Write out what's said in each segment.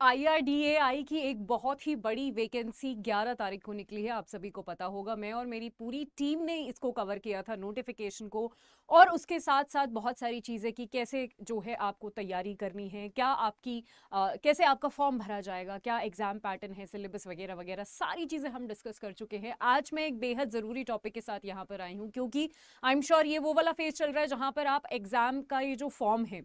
IRDAI की एक बहुत ही बड़ी वैकेंसी 11 तारीख को निकली है, आप सभी को पता होगा। मैं और मेरी पूरी टीम ने इसको कवर किया था नोटिफिकेशन को, और उसके साथ साथ बहुत सारी चीज़ें कि कैसे जो है आपको तैयारी करनी है, क्या आपकी कैसे आपका फॉर्म भरा जाएगा, क्या एग्जाम पैटर्न है, सिलेबस वगैरह वगैरह सारी चीज़ें हम डिस्कस कर चुके हैं। आज मैं एक बेहद ज़रूरी टॉपिक के साथ यहाँ पर आई हूँ, क्योंकि आई एम श्योर ये वो वाला फेज चल रहा है जहाँ पर आप एग्जाम का ये जो फॉर्म है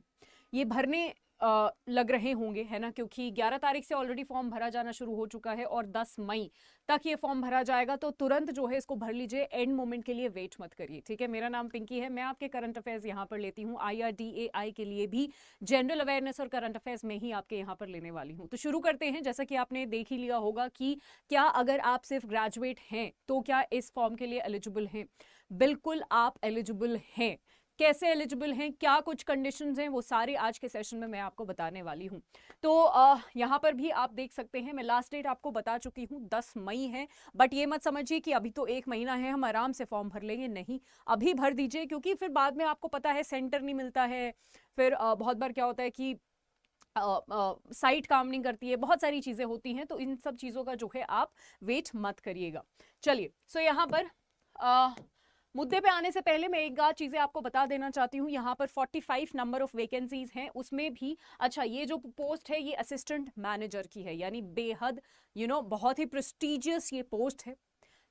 ये भरने लग रहे होंगे, है ना, क्योंकि 11 तारीख से ऑलरेडी फॉर्म भरा जाना शुरू हो चुका है और 10 मई तक ये फॉर्म भरा जाएगा। तो तुरंत जो है इसको भर लीजिए, एंड मोमेंट के लिए वेट मत करिए, ठीक है। मेरा नाम पिंकी है, मैं आपके करंट अफेयर्स यहाँ पर लेती हूँ। IRDAI के लिए भी जनरल अवेयरनेस और करंट अफेयर्स में ही आपके यहाँ पर लेने वाली हूँ। तो शुरू करते हैं। जैसा कि आपने देख ही लिया होगा कि क्या अगर आप सिर्फ ग्रेजुएट हैं तो क्या इस फॉर्म के लिए एलिजिबल हैं? बिल्कुल आप एलिजिबल हैं। कैसे एलिजिबल हैं, क्या कुछ कंडीशंस हैं, वो सारे आज के सेशन में मैं आपको बताने वाली हूँ। तो यहाँ पर भी आप देख सकते हैं, मैं लास्ट डेट आपको बता चुकी हूँ 10 मई है। बट ये मत समझिए कि अभी तो 1 महीना है, हम आराम से फॉर्म भर लेंगे, नहीं, अभी भर दीजिए, क्योंकि फिर बाद में आपको पता है सेंटर नहीं मिलता है। फिर बहुत बार क्या होता है कि साइट काम नहीं करती है, बहुत सारी चीज़ें होती हैं। तो इन सब चीज़ों का जो है आप वेट मत करिएगा। चलिए, सो यहाँ पर मुद्दे पे आने से पहले मैं एक आध चीजें आपको बता देना चाहती हूँ। यहाँ पर 45 नंबर ऑफ वैकेंसीज हैं, उसमें भी अच्छा ये जो पोस्ट है ये असिस्टेंट मैनेजर की है, यानी बेहद बहुत ही प्रेस्टिजियस ये पोस्ट है,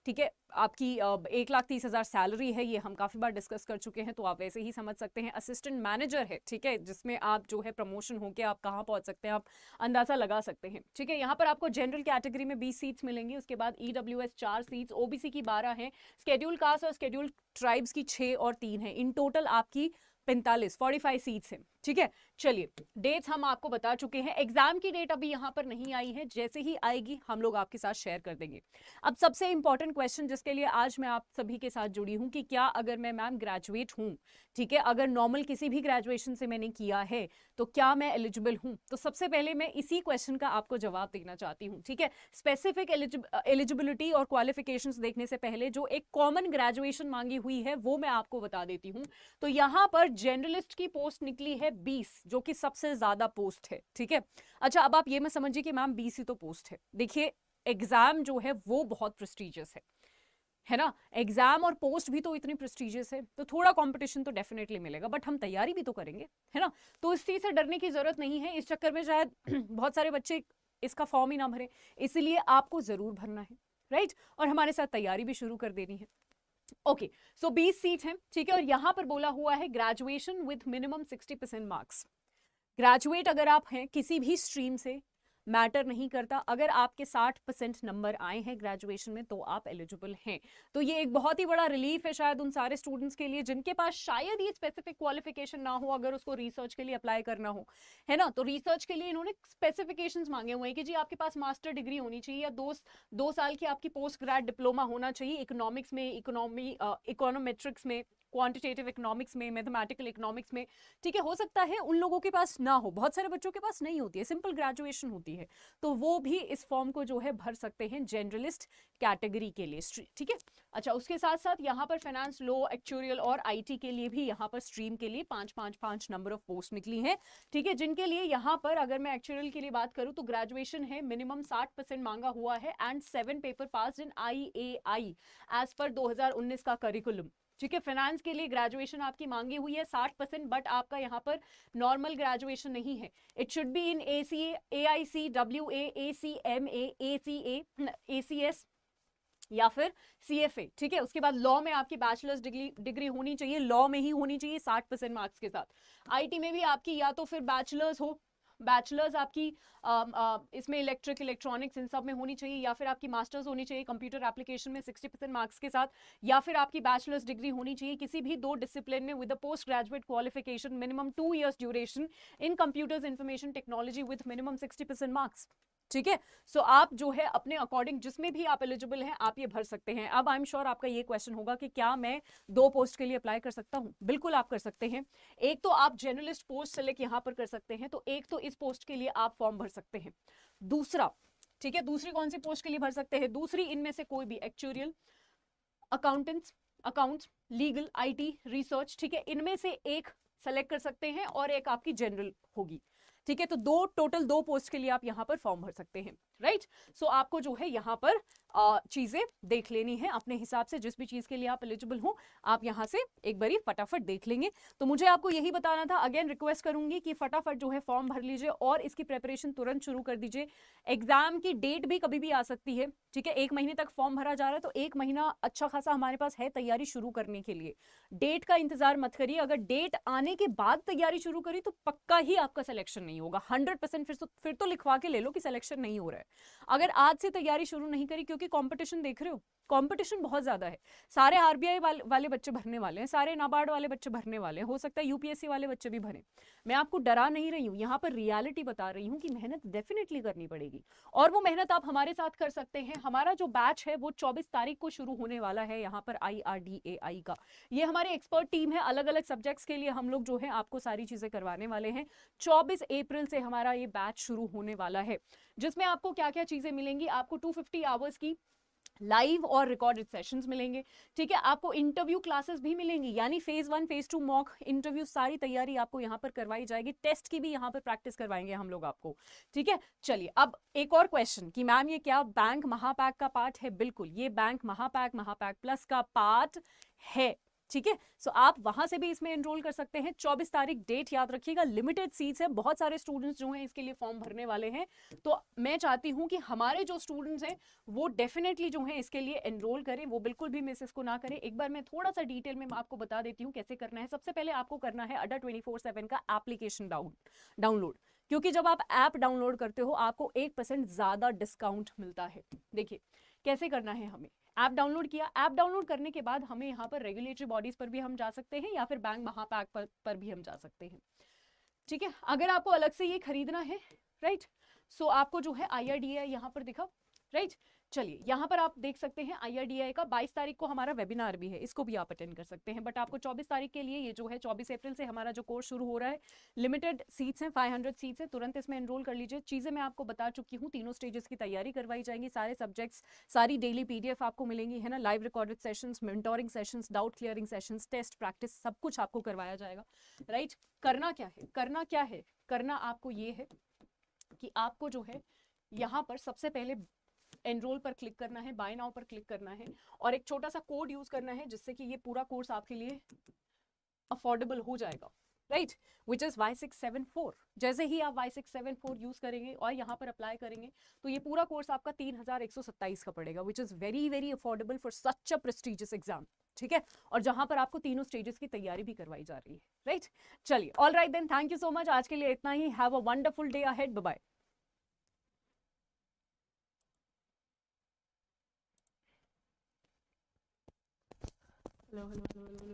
ठीक है। आपकी 1,30,000 सैलरी है, ये हम काफ़ी बार डिस्कस कर चुके हैं, तो आप वैसे ही समझ सकते हैं। असिस्टेंट मैनेजर है, ठीक है, जिसमें आप जो है प्रमोशन होकर आप कहाँ पहुंच सकते हैं, आप अंदाजा लगा सकते हैं, ठीक है। यहाँ पर आपको जनरल कैटेगरी में 20 सीट्स मिलेंगी, उसके बाद EWS 4 सीट्स, OBC की 12 है, शेड्यूल कास्ट और शेड्यूल ट्राइब्स की 6 और 3 है। इन टोटल आपकी 45 सीट्स हैं, ठीक है। चलिए, डेट्स हम आपको बता चुके हैं। एग्जाम की डेट अभी यहाँ पर नहीं आई है, जैसे ही आएगी हम लोग आपके साथ शेयर कर देंगे। अब सबसे इंपॉर्टेंट क्वेश्चन जिसके लिए आज मैं आप सभी के साथ जुड़ी हूं कि क्या अगर मैं मैम ग्रेजुएट हूं, ठीक है, अगर नॉर्मल किसी भी ग्रेजुएशन से मैंने किया है तो क्या मैं एलिजिबल हूं? तो सबसे पहले मैं इसी क्वेश्चन का आपको जवाब देना चाहती हूं, ठीक है। स्पेसिफिक एलिजिबिलिटी और क्वालिफिकेशंस देखने से पहले जो एक कॉमन ग्रेजुएशन मांगी हुई है वो मैं आपको बता देती हूँ। तो यहाँ पर जर्नलिस्ट की पोस्ट निकली है 20, जो कि सबसे ज्यादा पोस्ट है, ठीक है। अच्छा, अब आप ये मत समझिए कि मैम 20 ही तो पोस्ट है। देखिए, एग्जाम जो है वो बहुत प्रेस्टिजियस है ना। एग्जाम और पोस्ट भी तो इतनी प्रेस्टिजियस है, तो थोड़ा कंपटीशन तो डेफिनेटली मिलेगा, बट हम तैयारी भी तो करेंगे, है ना। तो इस चीज से डरने की जरूरत नहीं है। इस चक्कर में शायद बहुत सारे बच्चे इसका फॉर्म ही ना भरे, इसलिए आपको जरूर भरना है, राइट, और हमारे साथ तैयारी भी शुरू कर देनी है। ओके, सो 20 सीट है, ठीक है। और यहां पर बोला हुआ है graduation with minimum 60% marks. Graduate अगर आप हैं किसी भी स्ट्रीम से, मैटर नहीं करता, अगर आपके 60% नंबर आए हैं ग्रेजुएशन में तो आप एलिजिबल हैं। तो ये एक बहुत ही बड़ा रिलीफ है शायद उन सारे स्टूडेंट्स के लिए जिनके पास शायद ये स्पेसिफिक क्वालिफिकेशन ना हो, अगर उसको रिसर्च के लिए अप्लाई करना हो, है ना। तो रिसर्च के लिए इन्होंने स्पेसिफिकेशंस मांगे हुए हैं कि जी आपके पास मास्टर डिग्री होनी चाहिए, या 2 साल की आपकी पोस्ट ग्रेड डिप्लोमा होना चाहिए इकोनॉमिक्स में, इकोनोमेट्रिक्स में, क्वांटिटेटिव इकोनॉमिक्स में, मैथमेटिकल इकोनॉमिक्स में, ठीक है। हो सकता है उन लोगों के पास ना हो, बहुत सारे बच्चों के पास नहीं होती है, सिंपल ग्रेजुएशन होती है, तो वो भी इस फॉर्म को जो है भर सकते हैं जनरलिस्ट कैटेगरी के लिए, ठीक है। अच्छा, उसके साथ साथ यहाँ पर फाइनेंस, लॉ, एक्चुरियल और IT के लिए भी यहाँ पर स्ट्रीम के लिए 5 नंबर ऑफ पोस्ट निकली हैं, ठीक है। जिनके लिए यहाँ पर अगर मैं एक्चुरियल के लिए बात करूँ तो ग्रेजुएशन है, मिनिमम 60% मांगा हुआ है, and 7 paper pass in IAI age पर 2019 का करिकुलम, ठीक है। फाइनेंस के लिए ग्रेजुएशन आपकी मांगी हुई है 60%, बट आपका यहाँ पर नॉर्मल ग्रेजुएशन नहीं है, it should be in ACA, AICWA, ACMA, ACA, ACS या फिर CFA, ठीक है। उसके बाद लॉ में आपकी बैचलर्स डिग्री होनी चाहिए, लॉ में ही होनी चाहिए 60% मार्क्स के साथ। IT में भी आपकी या तो फिर बैचलर्स हो, बैचलर्स आपकी इसमें इलेक्ट्रिक, इलेक्ट्रॉनिक्स, इन सब में होनी चाहिए, या फिर आपकी मास्टर्स होनी चाहिए कंप्यूटर एप्लीकेशन में 60% मार्क्स के साथ, या फिर आपकी बैचलर्स डिग्री होनी चाहिए किसी भी 2 डिसिप्लिन में with a post graduate qualification, minimum 2 years duration in computers information technology with minimum 60% marks, ठीक है। सो आप जो है अपने अकॉर्डिंग जिसमें भी आप एलिजिबल हैं आप ये भर सकते हैं। अब आई एम श्योर आपका ये क्वेश्चन होगा कि क्या मैं 2 पोस्ट के लिए अप्लाई कर सकता हूं? बिल्कुल आप कर सकते हैं। एक तो आप जर्नलिस्ट पोस्ट सेलेक्ट यहां पर कर सकते हैं, तो एक तो इस पोस्ट के लिए आप फॉर्म भर सकते हैं। दूसरा, ठीक है, दूसरी कौन सी पोस्ट के लिए भर सकते हैं? दूसरी इनमें से कोई भी, actuarial, accountants, accounts, legal, IT, research, ठीक है, इनमें से एक सेलेक्ट कर सकते हैं और एक आपकी जनरल होगी। ठीक है, तो टोटल 2 पोस्ट के लिए आप यहाँ पर फॉर्म भर सकते हैं, राइट। सो आपको जो है यहाँ पर चीजें देख लेनी है अपने हिसाब से, जिस भी चीज के लिए आप एलिजिबल हो आप यहाँ से एक बारी फटाफट देख लेंगे। तो मुझे आपको यही बताना था, अगेन रिक्वेस्ट करूंगी कि फटाफट जो है फॉर्म भर लीजिए और इसकी प्रिपरेशन तुरंत शुरू कर दीजिए। एग्जाम की डेट भी कभी भी आ सकती है, ठीक है। 1 महीने तक फॉर्म भरा जा रहा है तो 1 महीना अच्छा खासा हमारे पास है तैयारी शुरू करने के लिए। डेट का इंतजार मत करिए, अगर डेट आने के बाद तैयारी शुरू करी तो पक्का ही आपका सिलेक्शन नहीं होगा 100%। फिर तो लिखवा के ले लो कि सिलेक्शन नहीं हो रहा है। अगर आज से तैयारी शुरू नहीं करी, क्योंकि कंपटीशन देख रहे हो, कंपटीशन बहुत ज्यादा है। सारे आरबीआई वाले बच्चे भरने वाले हैं, सारे नाबार्ड वाले बच्चे भरने वाले हैं, हो सकता है यूपीएससी वाले बच्चे भी भरें। मैं आपको डरा नहीं रही हूँ, यहाँ पर रियलिटी बता रही हूँ कि मेहनत डेफिनेटली करनी पड़ेगी और वो मेहनत आप हमारे साथ कर सकते हैं। हमारा जो बैच है वो 24 तारीख को शुरू होने वाला है यहाँ पर IRDAI का। ये हमारी एक्सपर्ट टीम है, अलग अलग सब्जेक्ट्स के लिए हम लोग जो है आपको सारी चीजें करवाने वाले हैं। 24 अप्रैल से हमारा ये बैच शुरू होने वाला है, जिसमें आपको क्या क्या चीजें मिलेंगी। आपको 250 आवर्स की लाइव और रिकॉर्डेड सेशंस मिलेंगे, ठीक है। आपको इंटरव्यू क्लासेस भी मिलेंगी, यानी फेज 1 फेज 2 मॉक इंटरव्यू सारी तैयारी आपको यहाँ पर करवाई जाएगी। टेस्ट की भी यहाँ पर प्रैक्टिस करवाएंगे हम लोग आपको, ठीक है। चलिए, अब एक और क्वेश्चन कि मैम ये क्या बैंक महापैक का पार्ट है? बिल्कुल, ये बैंक महापैक प्लस का पार्ट है, ठीक है। सो आप वहां से भी इसमें एनरोल कर सकते हैं। 24 तारीख डेट याद रखिएगा, लिमिटेड सीट्स है, बहुत सारे स्टूडेंट्स जो हैं इसके लिए फॉर्म भरने वाले हैं। तो मैं चाहती हूं कि हमारे जो स्टूडेंट्स हैं वो डेफिनेटली जो है इसके लिए एनरोल करें, वो बिल्कुल भी मिस इसको ना करें। एक बार मैं थोड़ा सा डिटेल में आपको बता देती हूँ कैसे करना है। सबसे पहले आपको करना है अड्डा 24/7 का एप्लीकेशन डाउनलोड, क्योंकि जब आप ऐप डाउनलोड करते हो आपको 1% ज्यादा डिस्काउंट मिलता है। देखिए कैसे करना है, हमें ऐप डाउनलोड किया, ऐप डाउनलोड करने के बाद हमें यहाँ पर रेगुलेटरी बॉडीज पर भी हम जा सकते हैं या फिर बैंक महापैक पर भी हम जा सकते हैं, ठीक है। अगर आपको अलग से ये खरीदना है, राइट, सो आपको जो है IRDAI यहाँ पर दिखा, राइट। चलिए, यहाँ पर आप देख सकते हैं IRDAI का 22 तारीख को हमारा वेबिनार भी है, इसको भी आप अटेंड कर सकते हैं। बट आपको 24 तारीख के लिए ये जो है 24 अप्रैल से हमारा जो कोर्स शुरू हो रहा है, लिमिटेड सीट्स हैं, 500 सीट्स हैं, तुरंत इसमें एनरोल कर लीजिए। चीजें मैं आपको बता चुकी हूँ, तीनों स्टेजेस की तैयारी करवाई जाएंगी, सारे सब्जेक्ट्स, सारी डेली PDF आपको मिलेंगी, है ना। Live recorded sessions, mentoring sessions, doubt clearing sessions, test practice, सब कुछ आपको करवाया जाएगा, राइट। करना क्या है, करना आपको ये है कि आपको जो है यहाँ पर सबसे पहले एनरोल पर क्लिक करना है, बाय नाउ पर क्लिक करना है और एक छोटा सा कोड यूज करना है जिससे कि ये पूरा कोर्स आपके लिए अफोर्डेबल हो जाएगा, राइट, विच इज Y674। जैसे ही आप Y674 यूज करेंगे और यहाँ पर अप्लाई करेंगे तो ये पूरा कोर्स आपका 3127 का पड़ेगा, which is very very affordable for such a prestigious exam, ठीक है। और जहां पर आपको तीनों स्टेजेस की तैयारी भी करवाई जा रही है, राइट। चलिए, all right then, thank you so much, आज के लिए इतना ही। Have a wonderful day ahead, bye bye. Hello hello hello.